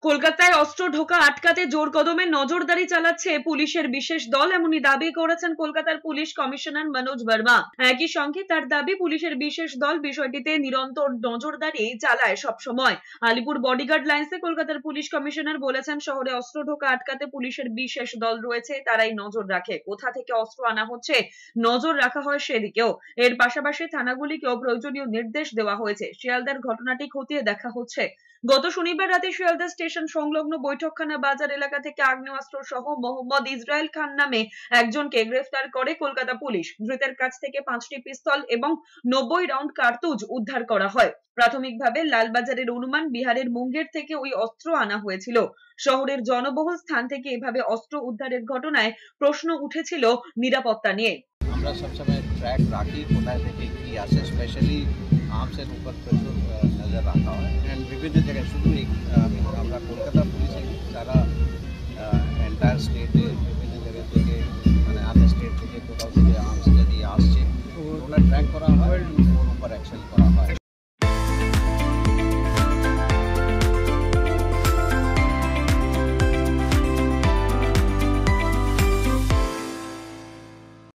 কলকাতায় অস্ত্র ঢোকা আটকাতে জোর কদমে নজরদারি চালাচ্ছে পুলিশের বিশেষ দল, এমনই দাবি করেছেন কলকাতার পুলিশ কমিশনার মনোজ বর্মা। একই সঙ্গে তার দাবি, পুলিশের বিশেষ দল বিষয়টিতে নিরন্তর নজরদারি চালায় সবসময়। আলিপুর বডিগার্ড লাইন্সে কলকাতার পুলিশ কমিশনার বলেছেন, শহরে অস্ত্র ঢোকা আটকাতে পুলিশের বিশেষ দল রয়েছে, তারাই নজর রাখে। কোথা থেকে অস্ত্র আনা হচ্ছে নজর রাখা হয় সেদিকেও। এর পাশাপাশি থানাগুলিকেও প্রয়োজনীয় নির্দেশ দেওয়া হয়েছে। শিয়ালদার ঘটনাটি খতিয়ে দেখা হচ্ছে। গত শনিবার রাতে শিয়ালদা স্টেশন সংলগ্ন বৈঠকখানা বাজার এলাকা থেকে আগ্নেয়াস্ত্র সহ মোহাম্মদ ইসরায়েল খান নামে একজনকে গ্রেফতার করে কলকাতা পুলিশ। ধৃতের কাছ থেকে 5টি পিস্তল এবং 90 রাউন্ড কার্তুজ উদ্ধার করা হয়। প্রাথমিকভাবে লালবাজারের অনুমান, বিহারের মুঙ্গের থেকে ওই অস্ত্র আনা হয়েছিল। শহরের জনবহুল স্থান থেকে এভাবে অস্ত্র উদ্ধারের ঘটনায় প্রশ্ন উঠেছিল নিরাপত্তা নিয়ে। আমরা সবসময় ট্র্যাক রাখি কোথায় থেকে কি আসে, স্পেশালি আর্মসের উপর প্রচুর নজর রাখা হয়। অ্যান্ড বিভিন্ন জায়গায় শুধু আমরা কলকাতা